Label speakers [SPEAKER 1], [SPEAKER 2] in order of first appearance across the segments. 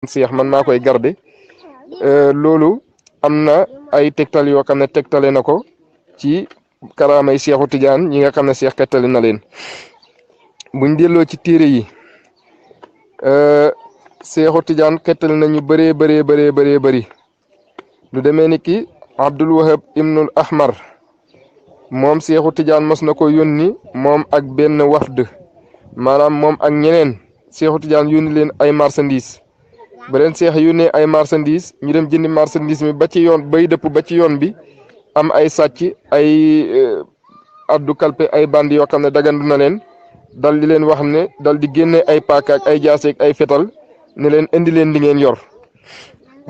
[SPEAKER 1] seex man maa koy garde loolu am na ay tegtal yoo xam ne tegtale na ko ci karaamay Seexu Tijaan yi nga xam ne seex kettali na leen buñ delloo ci téere yi Seexu Tijaan kettali na ñu bëree bëri lu demee ni ki Abdul Wahab ibnul Ahmar moom Seexu Tijaan mos na ko yónni moom ak benn wafd maanaam moom ak ñeneen Seexu Tijaan yónni leen ay marchandise ba leen seex yónnee ay marchandise ñu dem jëndi marchandise mi ba ci yoon bay dëpp ba ci yoon bi am ay sàcc ay addu kalpe ay bandi yoo xam ne dagandu na leen dal di leen wax ne dal di génne ay paaka ak ay jaaseeg ay fetal ne leen indi leen li ngeen yor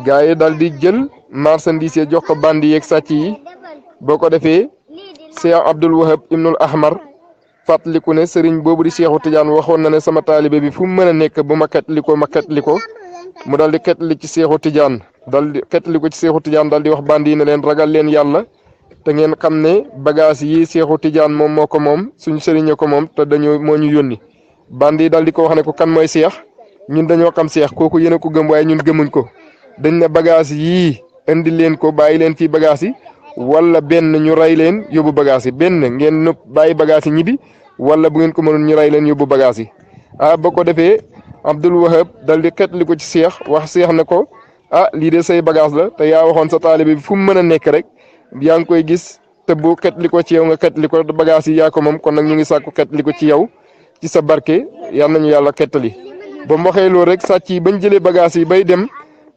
[SPEAKER 1] gaa yi dal di jël marchandise yi jox ko bandi yeeg sàcc yi boo ko defee Seex Abdul Wahab ibnul Ahmar fàttaliku ne sëriñ boobu di Seexu Tijaan waxoon na ne sama taalibe bi fu mu mën a nekk bu ma xetli ko mu dal di xetli ci Seexu Tijaan dal di xetli ko ci Seexu Tijaan dal di wax bandi yi ne leen ragal leen yàlla te ngeen xam ne bagage yi Seexu Tijaan moom moo ko moom suñu sëriñ ko moom te moo ñu yónni bandi yi dal di ko wax ne ko kan mooy seex ñun dañoo xam seex kooku yéen a ko gëm waaye ñun gëmuñ ko dañ ne bagage yii indi leen ko bàyyi leen fii bagage yi wala benn ñu rey leen yóbbu bagage yi benn ngeen nëpp bàyyi bagage yi ñibbi wala bu ngeen ko mënoon ñu rey leen yóbbu bagage yi ba ko defee Abdul Wahab dal di xetli ko ci seex wax seex ne ko lii de say bagage la te yaa waxoon sa taalibe bi fu mu mën a nekk rek yaa ngi koy gis te bu xetli ko ci yow nga xetli ko bagage yi yaa ko moom kon nag ñu ngi sàkku xetli ko ci yow ci sa barke yal nañu yàlla xettali ba mu waxee loolu rek sàcc yi bañ jëlee bagage yi bay dem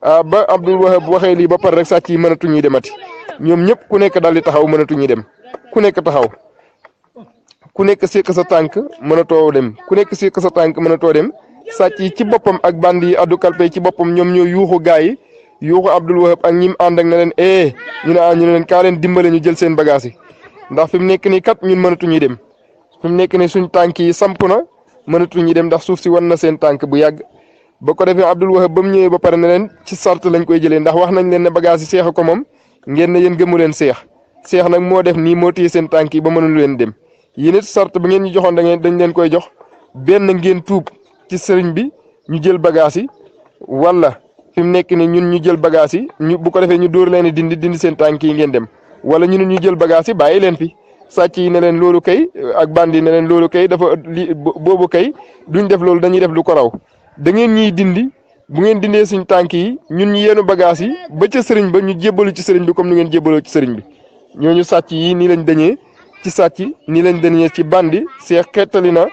[SPEAKER 1] ba Abdul Wahab waxee lii ba pare rek sàcc yi mënatuñuy demati ñoom ñëpp ku nekk daal di taxaw mënatuñuy dem ku nekk taxaw ku nekk séq sa tànk mënatoo dem ku nekk séq sa tànk mënatoo dem sàcc yi ci boppam ak bandi yi addu kalpe ci boppam ñoom ñoo yuuxu gaa yi yuuxu Abdul Wahab ak ñim ànd ak ne leen ñu ne leen kaa leen dimbale ñu jël seen bagage yi ndax fi mu nekk nii kat ñun mënatuñuy dem fi mu nekk nii suñ tànk yi samp na mënatuñuy dem ndax suuf si wan na seen tànk bu yàgg ba ko defee Abdul Wahab ba mu ñëwee ba pare ne leen ci sart lañ koy jëlee ndax wax nañ leen ne bagage yi seex ko moom ngeen ne yéen gëmu leen seex nag moo def nii moo téye seen tànk yi ba mënul leen dem yéen it sart ba ngeen ñu joxoon dañ leen koy jox benn ngeen tuub ci sëriñ bi ñu jël bagage yi wala fi mu nekk ni ñun ñu jël bagage yi ñu bu ko defee ñu dóor leen dindi seen tànk yi ngeen dem wala ñu jël bagage yi bàyyi leen fi sàcc yi ne leen loolu kay ak bandi ne leen loolu kay dafa boobu kay duñ def loolu dañuy def lu ko raw da ngeen ñuy dindi bu ngeen dindee suñ tànk yi ñun ñu yeenu bagage yi ba ca sëriñ ba ñu jébbalu ci sëriñ bi comme ni ngeen jébbaloo ci sëriñ bi ñooñu sàcc yi nii lañ dañee ci sàcc nii lañ dañee ci bandi seex xettali na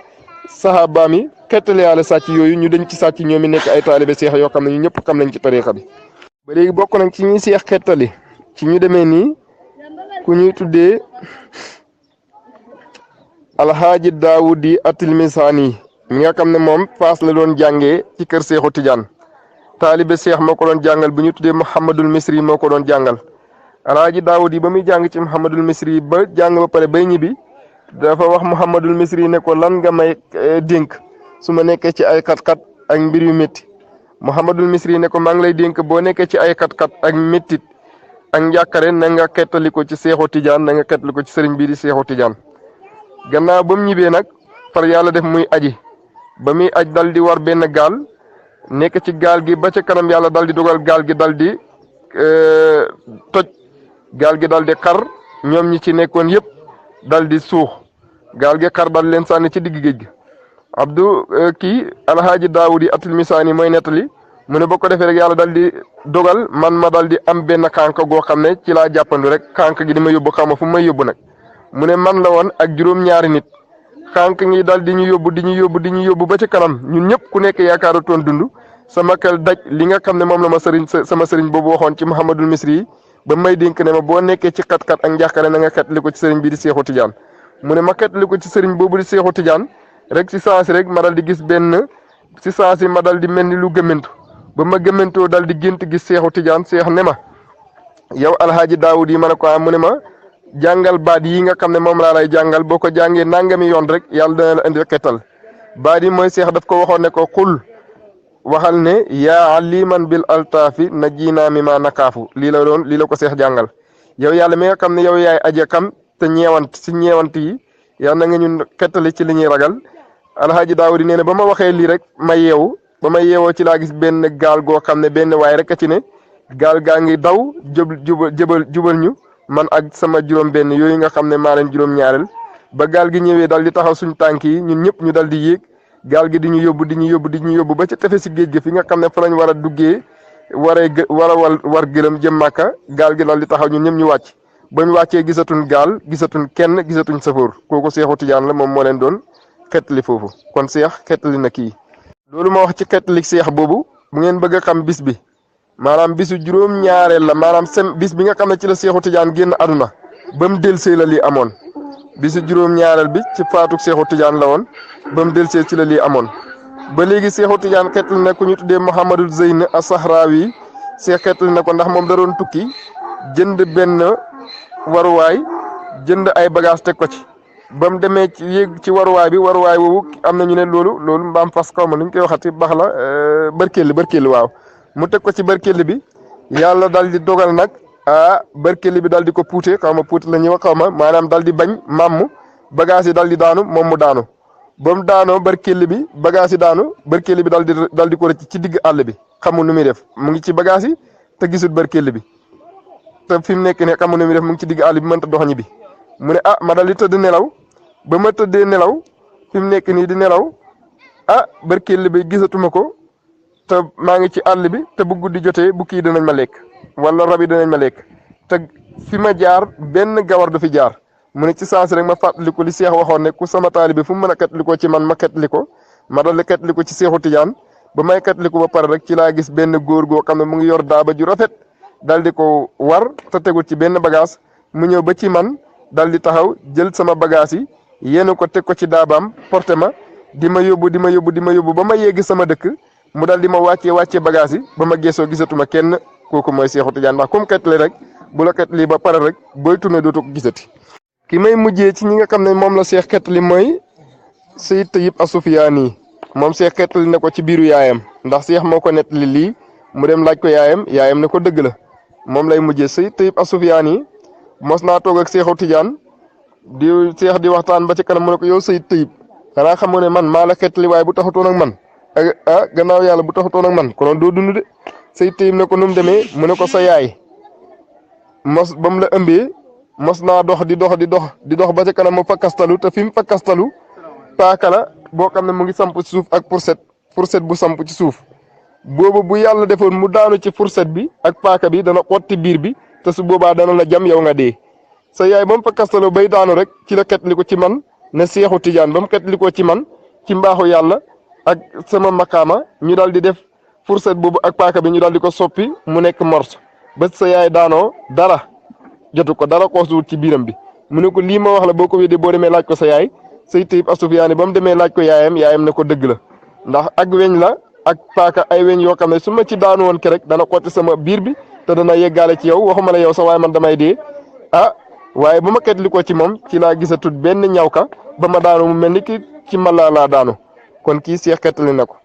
[SPEAKER 1] saxaabaam yi xettali yàlla sàcc yooyu ñu dañ ci sàcc ñoom i nekk ay taalibe seex yoo xam ne ñu ñëpp xam nañ ci tariixa bi ba léegi bokk nañ ci ñuy seex xettali ci ñu demee nii ku ñuy tuddee alxaaji daawudi atilmisaani mi nga xam ne moom Faas la doon jàngee ci kër Seexu Tijaan taalibe seex moo ko doon jàngal bu ñu tuddee Muhammadul Misri moo ko doon jàngal alxaaji daawudi ba muy jàng ci Muhammadul Misri ba jàng ba pare bay ñibbi dafa wax Muhammadul Misri ne ko lan nga may dénk su ma nekkee ci ay xat-xat ak mbir yu métti Muhammadul Misri ne ko maa ngi lay dénk boo nekkee ci ay xat-xat ak méttit ak njàkkare na nga xettali ko ci Seexu Tijaan na nga xettali ko ci sëriñ bii di Seexu Tijaan gannaaw ba mu ñibbee nag far yàlla def muy aji ba muy aj dal di war benn gaal nekk ci gaal gi ba ca kanam yàlla dal di dogal gaal gi dal di toj gaal gi dal di xar ñoom ñi ci nekkoon yëpp dal di suux gaal gi xar dal leen sànni ci digg géej gi alhaaji daawudi atil misaani mooy nettali mu ne boo ko defee rek yàlla dal di dogal man ma dal di am benn kànk goo xam ne ci laa jàppandu rek kànk gi di ma yóbbu xama fu may yóbbu nag mu ne man la woon ak juróom-ñaari nit xànk ngi dal di ñu yóbbu ba ci kanam ñun ñëpp ku nekk yaakaaratoon dund sama xel daj li nga xam ne moom la ma sama sëriñ boobu waxoon ci Muhammadul Misri yi ba may dénk ne ma boo nekkee ci xat-xat ak njàqare na nga xetli ko ci sëriñ bii di Seexu Tijaan mu ne ma xetli ko ci sëriñ boobu di Seexu Tijaan rek si saasi rek ma dal di gis si saasi ma dal di mel ni lu gëmmentu ba ma gëmmentoo dal di gént gis Seexu Tijaan seex ne ma yow alhaaji daawud yi ma ne ko mu ne ma jàngal baat yi nga xam ne moom laa lay jàngal boo ko jàngee nangami yoon rek yàlla dana la indi xettal baat yi mooy seex daf ko waxoon ne ko xul waxal ne yaa aliman bil altaafi najjinaa mi ma nakaafu lii la ko seex jàngal yow yàlla mi nga xam ne yow yaay aje xam te ñeewant yi yàlla na nga ñun xettali ci li ñuy ragal alhaaji daawudi nee na ba ma waxee lii rek ma yeewu ba ma yeewoo ci laa gis benn gaal goo xam ne benn waay rek a ci ne gaal gaa ngi daw jubal ñu man ak sama juróom-benn yooyu nga xam ne maa leen juróom-ñaareel ba gaal gi ñëwee dal di taxaw suñu tànk yi ñun ñëpp ñu dal di yéeg gaal gi di ñu yóbbu ba ca tefes si géej gi fi nga xam ne fa lañ war a duggee war gëlëm jëm Màkka gaal gi dal di taxaw ñun ñëpp ñu wàcc ba ñu wàccee gisatuñ gaal gisatuñ kenn gisatuñ safoor kooku Seexu Tijaan la moom moo leen doon xettali foofu kon seex xettali na kii. loolu ma wax ci xettali seex boobu bu ngeen bëgg a xam bis bi maanaam bisu juróom-ñaareel la maanaam bis bi nga xam ne ci la Seexu Tijaan génn aduna ba mu delsee la lii amoon bisu juróom-ñaareel bi ci faatuk Seexu Tijaan la woon ba mu delsee ci la lii amoon ba léegi Seexu Tijaan xettali na ku ñu tuddee Mouhamadou Zeyn as-Sahrawi seex xettali na ko ndax moom da doon tukki jënd benn waruwaay jënd ay bagage teg ko ci ba mu demee ci yéeg ci waruwaay woowu am na ñu ne loolu mbaam fas xaw ma nu ñu koy waxati bax la barkelli waaw mu teg ko ci barkelli bi yàlla dal di dogal nag barkelli bi dal di ko puute xaw ma puute la ñuy wax xaw ma maanaam dal di bañ màmm bagage yi dal di daanu moom mu daanu ba mu daanoo barkelli bi bagage yi daanu barkelli bi dal di ko rëcc ci digg àll bi xamul nu muy def mu ngi ci bagage yi te gisul barkelli bi te fi mu nekk ne xamul nu muy def mu ngi ci digg àll bi mënta dox ñi bi mu ne ma dal di tëdd nelaw ba ma tëddee nelaw fi mu nekk nii di nelaw barkelli bi gisatuma ko te maa ngi ci àll bi te bu guddi jotee bukki yi danañ ma lekk wala rab yi danañ ma lekk te fi ma jaar benn gawar du fi jaar mu ne ci saasi rek ma fàttaliku li Seex waxoon ne ku sama taalibe fu mu mën a xetliko ci man ma xetliko ma dal di xetliko ci Seexu Tijaan ba may xetliko ba pare rek ci laa gis benn góor goo xam ne mu ngi yor daaba ju rafet dal di ko war te tegul ci benn bagage mu ñëw ba ci man dal di taxaw jël sama bagage yi yéen ko teg ko ci daabaam porté ma di ma yóbbu ba ma yegg sama dëkk mu dal di ma wàccee bagage yi ba ma geesoo gisatuma kenn kooku mooy Seexu Tijaan ndax comme xetli rek bu la xetli ba pare rek booy tourné dootu ko gisati. ki may mujjee ci ñi nga xam ne moom la Seex xetli mooy Sayyid Tayyib As-Sufyaani moom Seex xetli na ko ci biiru yaayam ndax Seex moo ko nettali lii mu dem laaj ko yaayam ne ko dëgg la moom lay mujjee Sayyid Tayyib As-Sufyaani mos naa toog ak Seexu Tijaan Seex di waxtaan ba ci kanam mu ne ko yow Sayyid Tayyib xanaa xamoo ne man maa la xetli waaye bu taxutoon ak man gannaaw yàlla bu taxutoon ak man konoon doo dund de Sayyid Tayyib ne ko nu mu demee mu ne ko sa yaay mos ba mu la ëmbee mos naa dox di dox ba ci kanam mu fakkastalu te fi mu fakkastalu paaka la boo xam ne mu ngi samp ci suuf ak fourchette bu samp ci suuf boobu bu yàlla defoon mu daanu ci fourchette bi ak paaka bi dana xotti biir bi te su boobaa dana la jam yow nga dee sa yaay ba mu fakkastaloo bay daanu rek ci la xetli ko ci man ne Seexu Tijaan ba mu xetli ko ci man ci mbaaxu yàlla ak sama makaama ñu daal di def fourchette boobu ak paaka bi ñu daal di ko soppi mu nekk morso ba sa yaay daanoo dara jotu ko dara xoosuwut ci biiram bi mu ne ko lii ma wax la boo ko wédee boo demee laaj ko sa yaay Sayyid Tayyib As-Sufyaani ba mu demee laaj ko yaayam ne ko dëgg la ndax ak weñ la ak paaka ay weñ yoo xam ne su ma ci daanu woon ke rek dana xotti sama biir bi te dana yeggaale ci yow waxuma la yow sa waaye man damay dee waaye bu ma xetli ko ci moom ci laa gisatut benn ñawka ba ma daanu mu mel ni ki ci mala laa daanu kon kii Seex xettali na ko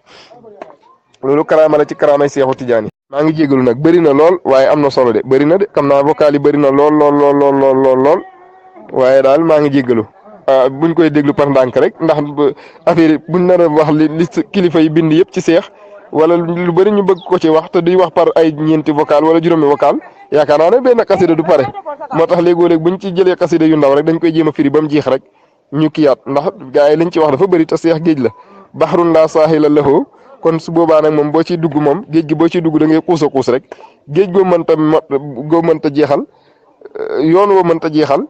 [SPEAKER 1] loolu karaama la ci karaamay Seexu Tijaan yi maa ngi jégalu nag bëri na lool waaye am na solo de bëri na de xam naa vocal yi bëri na lool waaye daal maa ngi jégalu buñ koy déglu par ndànk rek ndax affaire yi buñ nar a wax li kilifa yi bind yëpp ci Seex wala lu bëri ñu bëgg ko ci wax te duy wax par ay ñeenti vocal wala juróomi vocal yaakaar naa ne benn xasida du pare moo tax léegoo-léeg buñ ci jëlee xasida yu ndaw rek dañ koy jéem a firi ba mu jeex rek ñu kiyaat ndax gars yi liñ ci wax dafa bëri te Seex géej la baxrun laa saahila lahu kon su boobaa nag moom boo ciy dugg moom géej gi boo ciy dugg da ngay xuus a xuus rek géej goo mënta jeexal yoon woo mënta jeexal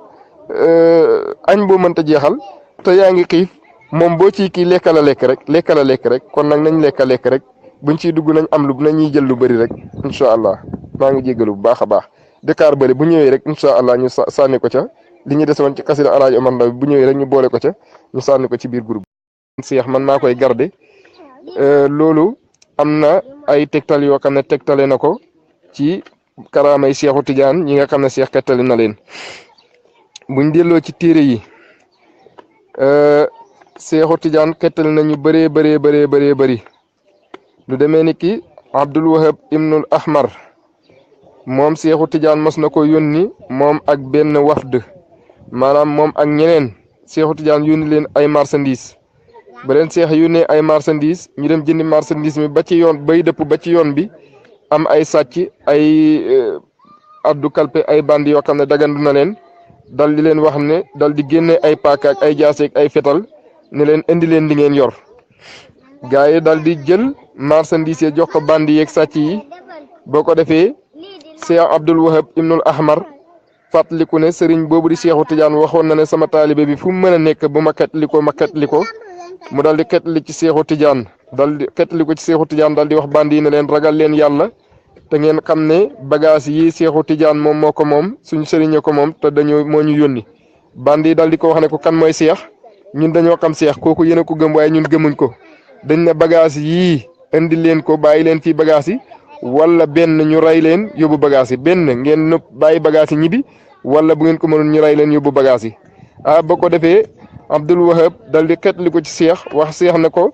[SPEAKER 1] añ boo mënta jeexal te yaa ngi xiif moom boo ciy kii lekka la lekk rek kon nag nañ lekk rek buñ ciy dugg nañ am nañuy jël lu bëri rek incha allah maa ngi jéggalu bu baax a baax Dakar bëri bu ñëwee rek incha allah ñu sànni ko ca li ñu des woon ci xasida Alaaji Omar Ndaw bu ñëwee rek ñu boole ko ca ñu sànni ko ci biir groupe Seex man maa koy garder loolu am na ay tegtal yoo xam ne tegtale na ko ci karaamay Seexu Tijaan yi nga xam ne Seex xettali na leen buñ delloo ci téere yi Seexu Tijaan xettali na ñu bëree bëri lu demee ni ki Abdul Wahab ibnul Ahmar moom Seexu Tijaan mos na ko yónni moom ak benn wafd maanaam moom ak ñeneen Seexu Tijaan yónni leen ay marchandise ba leen seex yónnee ay marchandise ñu dem jëndi marchandise mi ba ci yoon bay dëpp ba ci yoon bi am ay sàcc ay addu kalpe ay bandi yoo xam ne dagandu na leen dal di leen wax ne dal di génne ay paaka ak ay jaaseeg ay fetal ne leen indi leen li ngeen yor gaa yi dal di jël marchandise yi jox ko bandi yeeg sàcc yi boo ko defee Cheikh Abdul Wahab Ibnul Ahmar fàttaliku ne sëriñ boobu di Cheikhu Tidiane waxoon na ne sama taalibe bi fu mu mën a nekk bu ma xetli ko mu dal di xetli ci Cheikhu Tidiane dal di xetli ko ci Cheikhu Tidiane dal di wax bandi yi ne leen ragal leen yàlla te ngeen xam ne bagage yi Cheikhu Tidiane moom moo ko moom suñu sëriñe ko moom te dañoo moo ñu yónni bandi yi dal di ko wax ne ko kan mooy Cheikh ñun dañoo xam Cheikh kooku yéen a ko gëm waaye ñun gëmuñ ko dañ ne bagage yii indi leen ko bàyyi leen fii bagage yi wala benn ñu ray leen yóbbu bagage yi benn ngeen nëpp bàyyi bagage yi ñibbi wala bu ngeen ko mënoon ñu ray leen yóbbu bagage yi ba ko defee Abdul Wahab dal di xetli ko ci Cheikh wax Cheikh ne ko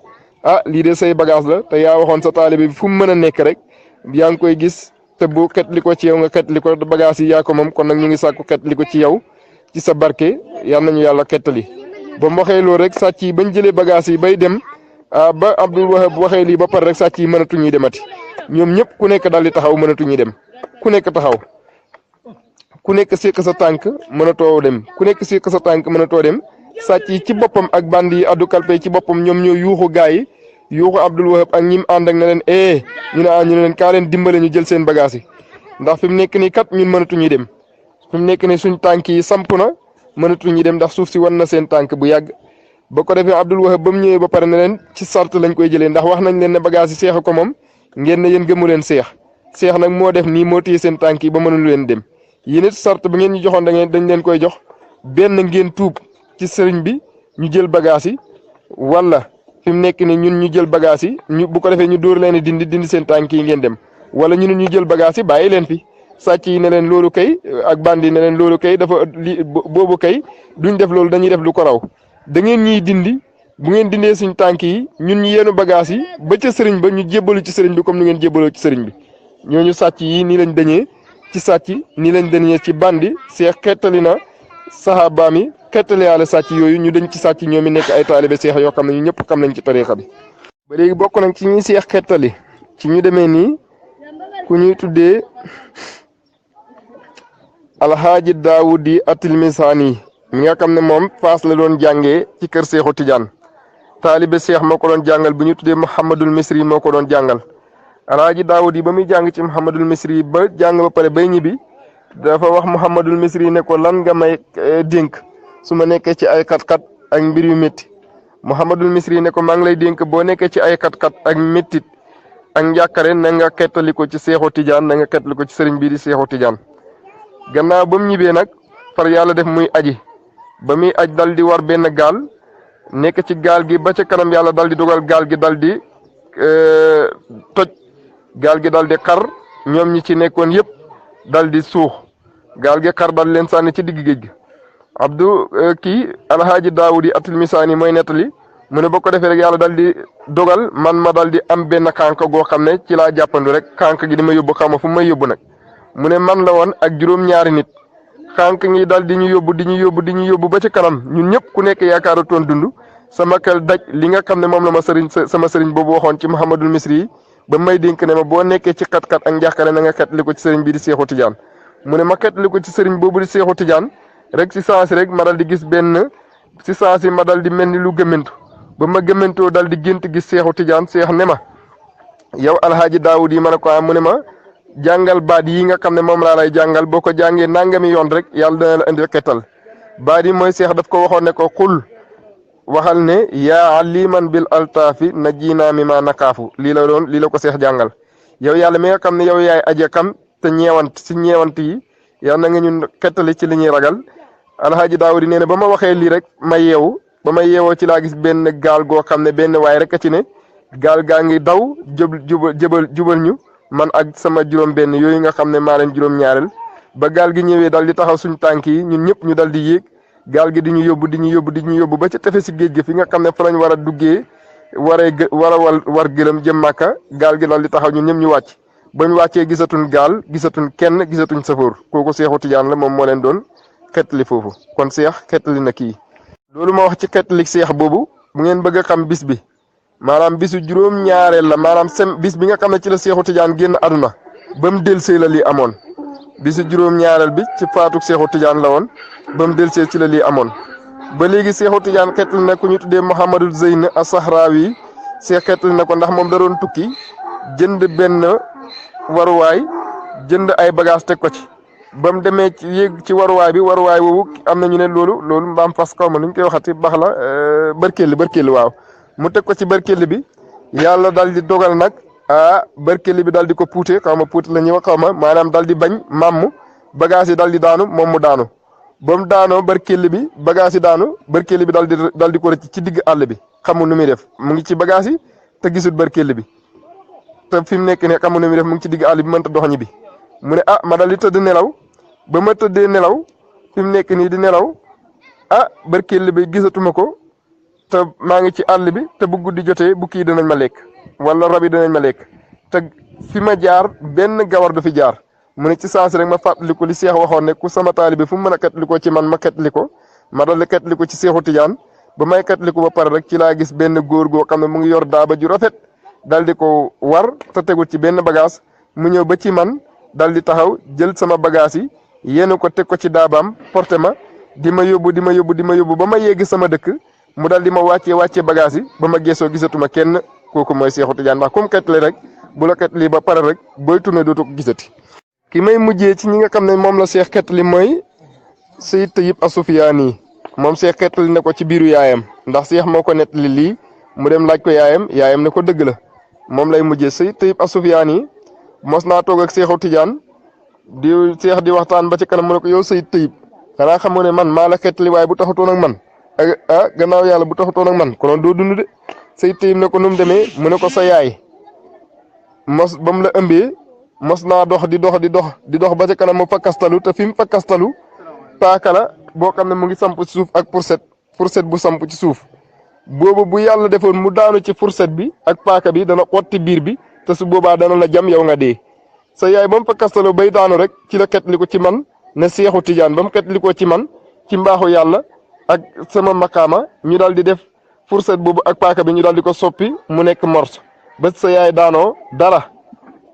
[SPEAKER 1] lii de say bagage la te yaa waxoon sa taalibe bi fu mu mën a nekk rek yaa ngi koy gis te bu xetli ko ci yow nga xetli ko bagage yi yaa ko moom kon nag ñu ngi sàkku xetli ko ci yow ci sa barke yal nañu yàlla xettali ba mu waxee loolu rek sàcc yi bañ jëlee bagage yi bay dem ba Abdul Wahab waxee lii ba pare rek sàcc yi mënatuñuy demati ñoom ñëpp ku nekk daal di taxaw mënatuñuy dem ku nekk taxaw ku nekk séq sa tànk mënatoo dem ku nekk séq sa tànk mënatoo dem sàcc yi ci boppam ak bandi yi addu kalpe ci boppam ñoom ñoo yuuxu gaa yi yuuxu Abdul Wahab ak ñim ànd ak ne leen ñu ne leen kaa leen dimbale ñu jël seen bagage yi ndax fi mu nekk nii kat ñun mënatuñuy dem fi mu nekk nii suñ tànk yi samp na mënatuñuy dem ndax suuf si wan na seen tànk bu yàgg ba ko defee Abdul Wahab ba mu ñëwee ba pare ne leen ci sart lañ koy jëlee ndax wax nañ leen ne bagage yi Seex ko moom ngeen ne yéen gëmu leen Seex nag moo def nii moo téye seen tànk yi ba mënul leen dem yéen it sart bi ngeen ñu joxoon dañ leen koy jox benn ngeen tuub ci sëriñ bi ñu jël bagage yi wala fi mu nekk ni ñun ñu jël bagage yi ñu bu ko defee ñu dóor leen dindi seen tànk yi ngeen dem wala ñu jël bagage yi bàyyi leen fi sàcc yi ne leen loolu kay ak bandi ne leen loolu kay dafa boobu kay duñ def loolu dañuy def lu ko raw da ngeen ñuy dindi bu ngeen dindee suñ tànk yi ñun ñu yeenu bagage yi ba ca sëriñ ba ñu jébbalu ci sëriñ bi comme ni ngeen jébbaloo ci sëriñ bi ñooñu sàcc yi nii lañ dañee ci sàcc nii lañ dañee ci bandi Seex xettali na saxaabaam yi xettali yàlla sàcc yooyu ñu dañ ci sàcc ñoom i nekk ay taalibe Seex yoo xam ne ñu ñëpp xam nañ ci tariixa bi ba léegi bokk nañ ci ñuy Seex xettali ci ñu demee nii ku ñuy tuddee alxaaji Daawudi Atilmisaani mi nga xam ne moom Faas la doon jàngee ci kër Seexu Tijaan taalibe Seex moo ko doon jàngal bu ñu tuddee Muhammadul Misri moo ko doon jàngal alxaaji Daawudi ba muy jàng ci Muhammadul Misri ba jàng ba pare bay ñibbi dafa wax Muhammadul Misri ne ko lan nga may dénk su ma nekkee ci ay kat-kat ak mbir yu métti Muhammadul Misri ne ko maa ngi lay dénk boo nekkee ci ay kat-kat ak méttit ak njàkkare na nga xettali ko ci Seexu Tijaan na nga xettali ko ci sëriñ bii di Seexu Tijaan gannaaw ba mu ñibbee nag far yàlla def muy aji ba muy aj dal di war benn gaal nekk ci gaal gi ba ca kanam yàlla dal di dogal gaal gi dal di toj gaal gi dal di xar ñoom ñi ci nekkoon yëpp dal di suux gaal gi xar dal leen sànni ci digg géej gi alhaaji Daawudi Atilmisaani mooy nettali mu ne boo ko defee rek yàlla dal di dogal man ma dal di am benn kànk goo xam ne ci laa jàppandu rek kànk gi di ma yóbbu xam ma fu may yóbbu nag mu ne man la woon ak juróom-ñaari nit xànk ngi dal di ñu yóbbu ba ci kanam ñun ñëpp ku nekk yaakaaratoon dund sama xel daj li nga xam ne moom la ma sama sëriñ boobu waxoon ci Muhammadul Misri yi ba may dénk ne ma boo nekkee ci xat-xat ak njàqare na nga xetli ko ci sëriñ bii di Seexu Tijaan mu ne ma xetli ko ci sëriñ boobu di Seexu Tijaan rek si saasi rek ma dal di gis benn si saasi ma dal di mel ni lu gëmmentu ba ma gëmmentoo dal di gént gis Seexu Tijaan Seex ne ma yow alhaaji Daawud yi ma ne ko mu ne ma jàngal baat yi nga xam ne moom laa lay jàngal boo ko jàngee nangami yoon rek yàlla dana la indil xettal baat yi mooy Seex daf ko waxoon ne ko xul waxal ne yaa aliman bil altaafi najjinaa mi ma nakaafu lii la ko Seex jàngal yow yàlla mi nga xam ne yow yaay aje xam te ñeewant yi yal na nga ñun xettali ci li ñuy ragal alhaaji Daawudi nee na ba ma waxee lii rek ma yeewu ba ma yeewoo ci laa gis benn gaal goo xam ne benn waay rek a ci ne gaal gaa ngi daw jubal ñu man ak sama juróom-benn yooyu nga xam ne maa leen juróom-ñaareel ba gaal gi ñëwee dal di taxaw suñ tànk yi ñun ñëpp ñu dal di yéeg gaal gi di ñu yóbbu ba ca tefes si géej gi fi nga xam ne fa lañ war a duggee war gëlëm jëm Màkka gaal gi dal di taxaw ñun ñëpp ñu wàcc bañ wàccee gisatuñ gaal gisatuñ kenn gisatuñ safoor kooku Seexu Tijaan la moom moo leen doon xettali foofu kon Seex xettali na kii loolu ma wax ci xettali Seex boobu bu ngeen bëgg a xam bis bi maanaam bisu juróom-ñaareel la maanaam bis bi nga xam ne ci la Seexu Tijaan génn àdduna ba mu delsee la lii amoon bisu juróom-ñaareel bi ci faatuk Seexu Tijaan la woon ba mu delsee ci la lii amoon ba léegi Seexu Tijaan xeetli na ku ñu tuddee Mouhamadou Zeyne as-Sahrawi xeetli na ko ndax moom da doon tukki jënd benn waruwaay jënd ay bagage teg ko ci ba mu demee ci yéeg ci waruwaay woowu am na ñu ne loolu mbaam fas xaw ma nu ñu koy waxati bax la barkelli waaw mu teg ko ci barkelli bi yàlla dal di dogal nag barkelli bi dal di ko puute xaw ma puute la ñuy wax xaw ma maanaam dal di bañ màmm bagage yi dal di daanu moom mu daanu ba mu daanoo barkelli bi bagage yi daanu barkelli bi dal di ko rëcc ci digg àll bi xamul nu muy def mu ngi ci bagage yi te gisul barkelli bi te fi mu nekk ne xamul nu muy def mu ngi ci digg àll bi mënta dox ñi bi mu ne ma dal di tëdd nelaw ba ma tëddee nelaw fi mu nekk nii di nelaw barkelli bi gisatuma ko te maa ngi ci àll bi te bu guddi jotee bukki yi danañ ma lekk wala rab yi danañ ma lekk te fi ma jaar benn gawar du fi jaar mu ne ci saasi rek ma fàttaliku li Seex waxoon ne ku sama taalibe fu mu mën a xetliko ci man ma xetliko ma dal di xetliko ci Seexu Tijaan ba may xetliko ba pare rek ci laa gis benn góor goo xam ne mu ngi yor daaba ju rafet dal di ko war te tegul ci benn bagage mu ñëw ba ci man dal di taxaw jël sama bagage yi yéen ko teg ko ci daabaam porté ma di ma yóbbu ba ma yegg sama dëkk mu dal di ma wàccee bagage yi ba ma geesoo gisatuma kenn kooku mooy Seexu Tijaan ndax comme xetli rek bu la xetli ba pare rek booy tourné dootu ko gisati. ki may mujjee ci ñi nga xam ne moom la Seex xetli mooy Sayyid Tayyib As-Sufyaani moom Seex xetli ne ko ci biiru yaayam ndax Seex moo ko nettali lii mu dem laaj ko yaayam ne ko dëgg la moom lay mujjee Sayyid Tayyib As-Sufyaani mos naa toog ak Seexu Tijaan di Seex di waxtaan ba ci kanam mu ne ko yow Sayyid Tayyib xanaa xamoo ne man maa la xetli waaye bu taxutoon ak man gannaaw yàlla bu taxutoon ak man konoon doo dund de Sayyid Tayyib ne ko nu mu demee mu ne ko sa yaay mos ba mu la ëmbee mos naa dox di dox ba ci kanam mu fakkastalu te fi mu fakkastalu paaka la boo xam ne mu ngi samp ci suuf ak fourchette bu samp ci suuf boobu bu yàlla defoon mu daanu ci fourchette bi ak paaka bi dana xotti biir bi te su boobaa dana la jam yow nga dee sa yaay ba mu fakkastaloo bay daanu rek ci la xetli ko ci man ne Seexu Tijaan ba mu xetli ko ci man ci mbaaxu yàlla ak sama makaama ñu daal di def fourchette boobu ak paaka bi ñu daal di ko soppi mu nekk morso ba sa yaay daanoo dara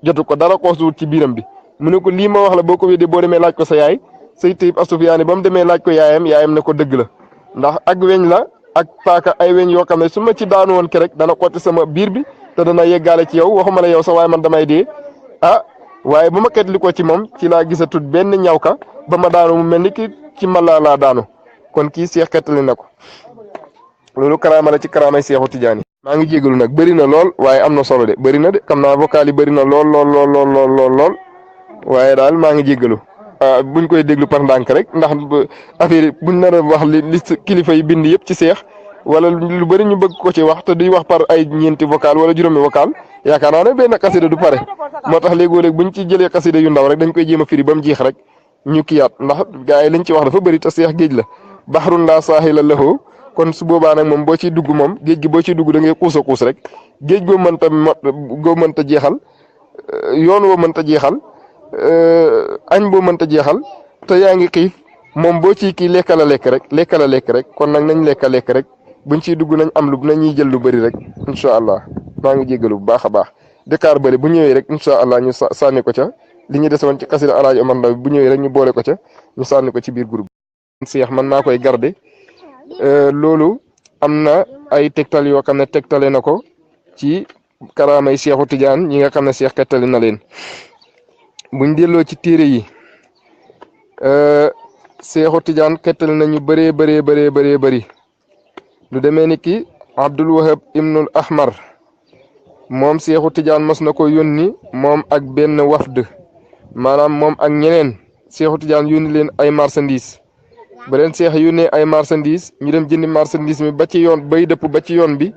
[SPEAKER 1] jotu ko dara xoosuwut ci biiram bi mu ne ko lii ma wax la boo ko wédee boo demee laaj ko sa yaay Sayyid Tayyib As-Sufyaani ba mu demee laaj ko yaayam ne ko dëgg la ndax ak weñ la ak paaka ay weñ yoo xam ne su ma ci daanu woon ke rek dana xotti sama biir bi te dana yeggaale ci yow waxuma la yow sa waaye man damay dee waaye bu ma xetli ko ci moom ci laa gisatut benn ñawka ba ma daanu mu mel ni ki ci mala laa daanu kon kii Seex xetli na ko loolu karaama la ci karaamay Seexu Tijaan yi maa ngi jégalu nag bëri na lool waaye am na solo de bëri na de xam naa vocal yi bëri na lool waaye daal maa ngi jégalu buñ koy déglu par ndànk rek ndax affaire yi buñ nar a wax li kilifa yi bind yëpp ci Seex wala lu bëri ñu bëgg ko ci wax te duy wax par ay ñeenti vocal wala juróomi vocal yaakaar naa ne benn xasida du pare moo tax léegoo-léeg buñ ci jëlee xasida yu ndaw rek dañ koy jéem a firi ba mu jeex rek ñu kiyaat ndax gars yi liñ ci wax dafa bëri te Seex géej la baxrun laa saahila lahu kon su boobaa nag moom boo ciy dugg moom géej gi boo ciy dugg da ngay xuus rek géej goo mënta jeexal yoon woo mënta jeexal añ boo mënta jeexal te yaa ngi xiif moom boo ciy kii lekka la lekk rek kon nag nañ lekk rek buñ ciy dugg nañ am nañuy jël lu bëri rek incha allah maa ngi jégalu bu baax a baax Dakar bëri bu ñëwee rek incha allah ñu sànni ko ca li ñu desewoon ci xasida Alaaji Omar Ndaw bu ñëwee rek ñu boole ko ca ñu sànni ko ci biir groupe Seex man maa koy garder loolu am na ay tegtal yoo xam ne tegtale na ko ci karaamay Seexu Tijaan ñi nga xam ne Seex xettali na leen buñ delloo ci téere yi Seexu Tijaan xettali na ñu bëree bëri lu demee ni ki Abdul Wahab ibnul Ahmar moom Seexu Tijaan mos na ko yónni moom ak benn wafd maanaam moom ak ñeneen Seexu Tijaan yónni leen ay marchandise ba leen Seex yónnee ay marchandise ñu dem jëndi marchandise mi ba ci yoon bay dëpp ba ci yoon bi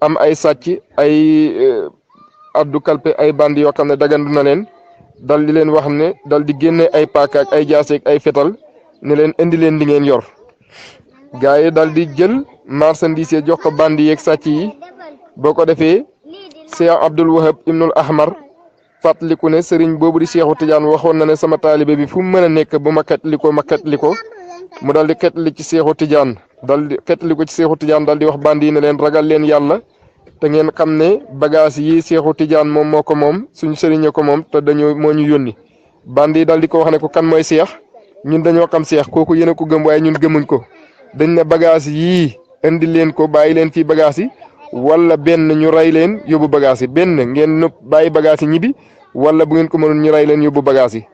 [SPEAKER 1] am ay sàcc ay addu kalpe ay bandi yoo xam ne dagandu na leen dal di leen wax ne dal di génne ay paaka ak ay jaaseeg ay fetal ne leen indi leen li ngeen yor gaa yi dal di jël marchandise yi jox ko bandi yeeg sàcc yi boo ko defee Seex Abdul Wahab ibnul Ahmar fàttaliku ne sëriñ boobu di Seexu Tijaan waxoon na ne sama taalibe bi fu mu mën a nekk bu ma xetli ko mu dal di xettali ci Seexu Tijaan dal di xettali ko ci Seexu Tijaan dal di wax bandi yi ne leen ragal leen yàlla te ngeen xam ne bagage yi Seexu Tijaan moom moo ko moom suñu sëriñ ko moom te dañoo moo ñu yónni bandi yi dal di ko wax ne ko kan mooy Seex ñun dañoo xam Seex kooku yéen a ko gëm waaye ñun gëmuñ ko dañ ne bagage yii indi leen ko bàyyi leen fii bagage yi wala benn ñu rey leen yóbbu bagage yi benn ngeen nëpp bàyyi bagage yi ñibbi wala bu ngeen ko mënoon ñu rey leen yóbbu bagage yi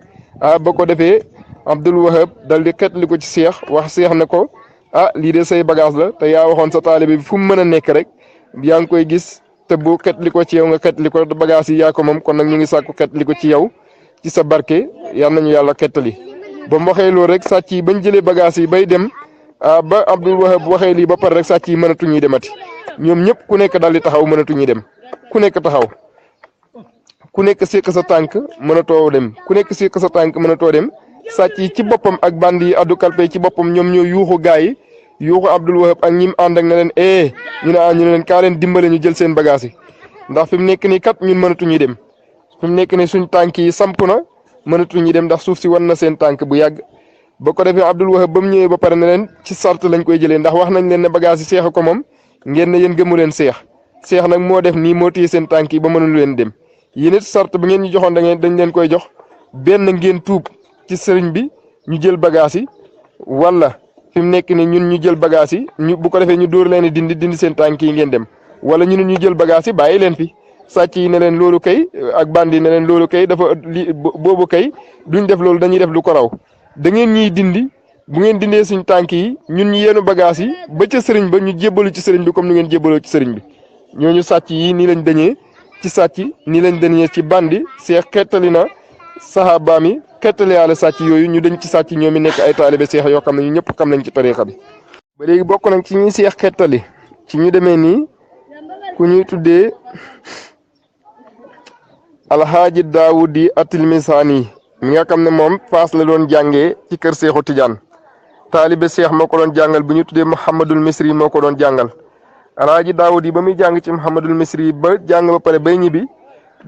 [SPEAKER 1] ba ko defee Abdul Wahab dal di xetli ko ci Seex wax Seex ne ko lii de say bagage la te yaa waxoon sa taalibe bi fu mu mën a nekk rek yaa ngi koy gis te bu xetli ko ci yow nga xetli ko bagage yi yaa ko moom kon nag ñu ngi sàkku xetli ko ci yow ci sa barke yal nañu yàlla xettali ba mu waxee loolu rek sàcc yi bañ jëlee bagage yi bay dem ba Abdul Wahab waxee lii ba pare rek sàcc yi mënatuñuy demati ñoom ñëpp ku nekk daal di taxaw mënatuñuy dem ku nekk taxaw ku nekk séq sa tànk mënatoo dem ku nekk séq sa tànk mënatoo dem sàcc yi ci boppam ak bandi yi addu kalpe ci boppam ñoom ñoo yuuxu gaa yi yuuxu Abdul Wahab ak ñim ànd ak ne leen ñu ne leen kaa leen dimbale ñu jël seen bagage yi ndax fi mu nekk nii kat ñun mënatuñuy dem fi mu nekk nii suñ tànk yi samp na mënatuñuy dem ndax suuf si wan na seen tànk bu yàgg ba ko defee Abdul Wahab ba mu ñëwee ba pare ne leen ci sart lañ koy jëlee ndax wax nañ leen ne bagage yi Seex ko moom ngeen ne yéen gëmu leen Seex Seex nag moo def nii moo téye seen tànk yi ba mënul leen dem yéen it sart bi ngeen ñu joxoon dañ leen koy jox benn ngeen tuub ci sëriñ bi ñu jël bagage yi wala fi mu nekk ni ñun ñu jël bagage yi ñu bu ko defee ñu dóor leen dindi seen tànk yi ngeen dem wala ñu jël bagage yi bàyyi leen fi sàcc yi ne leen loolu kay ak bandi ne leen loolu kay dafa boobu kay duñ def loolu dañuy def lu ko raw da ngeen ñuy dindi bu ngeen dindee suñ tànk yi ñun ñu yeenu bagage yi ba ca sëriñ ba ñu jébbalu ci sëriñ bi comme ni ngeen jébbaloo ci sëriñ bi ñooñu sàcc yi nii lañ dañee ci sàcc nii lañ dañee ci bandi Seex xettali na saxaabaam yi xettali yàlla sàcc yooyu ñu dañ ci sàcc ñoom mi nekk ay taalibe Seex yoo xam ne ñu ñëpp xam nañ ci tariixa bi ba léegi bokk nañ ci ñuy Seex xettali ci ñu demee nii ku ñuy tuddee alxaaji Daawudi Atilmisaani mi nga xam ne moom Faas la doon jàngee ci kër Seexu Tijaan taalibe Seex moo ko doon jàngal bu ñu tuddee Muhammadul Misri moo ko doon jàngal alxaaji Daawudi ba muy jàng ci Muhammadul Misri ba jàng ba pare bay ñibbi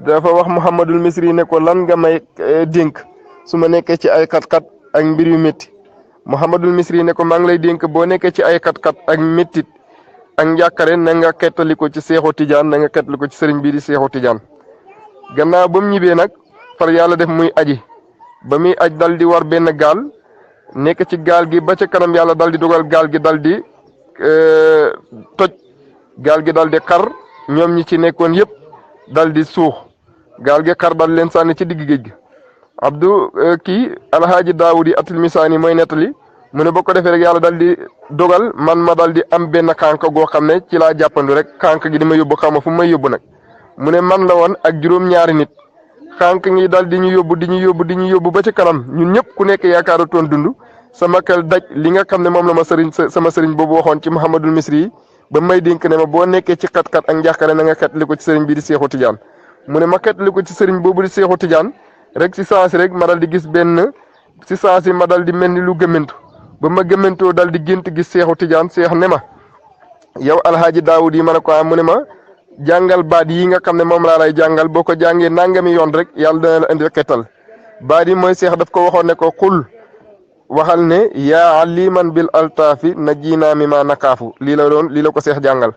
[SPEAKER 1] dafa wax Muhammadul Misri ne ko lan nga may dénk su ma nekkee ci ay xat-xat ak mbir yu métti Muhammadul Misri ne ko maa ngi lay dénk boo nekkee ci ay xat-xat ak méttit ak njàkkare na nga xettali ko ci Seexu Tijaan na nga xettali ko ci sëriñ bii di Seexu Tijaan gannaaw ba mu ñibbee nag far yàlla def muy aji ba muy aj dal di war benn gaal nekk ci gaal gi ba ca kanam yàlla dal di dogal gaal gi dal di toj gaal gi dal di xar ñoom ñi ci nekkoon yëpp dal di suux gaal gi xar dal leen sànni ci digg géej gi alhaaji Daawudi Atilmisaani mooy nettali mu ne ba ko defee rek yàlla dal di dogal man ma dal di am benn kànk goo xam ne ci laa jàppandu rek kànk gi di ma yóbbu xam ma fu may yóbbu nag mu ne man la woon ak juróom-ñaari nit xànk ngi dal di ñu yóbbu ba ci kanam ñun ñëpp ku nekk yaakaaratoon dund sama xel daj li nga xam ne moom la ma sama sëriñ boobu waxoon ci Muhammadul Misri yi ba may dénk ne ma boo nekkee ci xat-xat ak njàqare na nga xetli ko ci sëriñ bii di Seexu Tijaan mu ne ma xetli ko ci sëriñ boobu di Seexu Tijaan rek si saasi rek ma dal di gis si saasi ma dal di mel ni lu gëmmentu ba ma gëmmentoo dal di gént gis Seexu Tijaan Seex ne ma yow alhaaji Daawud yi ma ne ko mu ne ma jàngal baat yi nga xam ne moom laa lay jàngal boo ko jàngee nangami yoon rek yàlla dana la indil xettal baat yi mooy Seex daf ko waxoon ne ko xul waxal ne yaa aliman bil altaafi najjinaa mimmaa nakaafu lii la ko Seex jàngal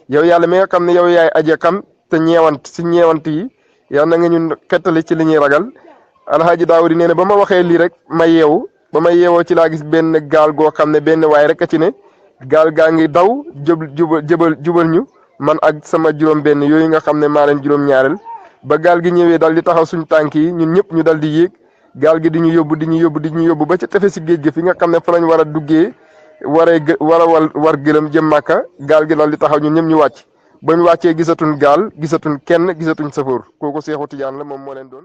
[SPEAKER 1] yow yàlla mi nga xam ne yow yaay aje xam te ñeewant yi yal na nga ñun xettali ci li ñuy ragal alhaaji Daawudi nee na ba ma waxee lii rek ma yeewu ba ma yeewoo ci laa gis benn gaal goo xam ne benn waay rek a ci ne gaal gaa ngi daw jubal ñu man ak sama juróom-benn yooyu nga xam ne maa leen juróom-ñaareel ba gaal gi ñëwee dal di taxaw suñ tànk yi ñun ñëpp ñu dal di yéeg gaal gi di ñu yóbbu ba ca tefesi géej gi fi nga xam ne fa lañ war a duggee war gëlëm jëm Màkka gaal gi dal di taxaw ñun ñëpp ñu wàcc bañ wàccee gisatuñ gaal gisatuñ kenn gisatuñ safoor kooku Seexu Tijaan la moom moo leen doon.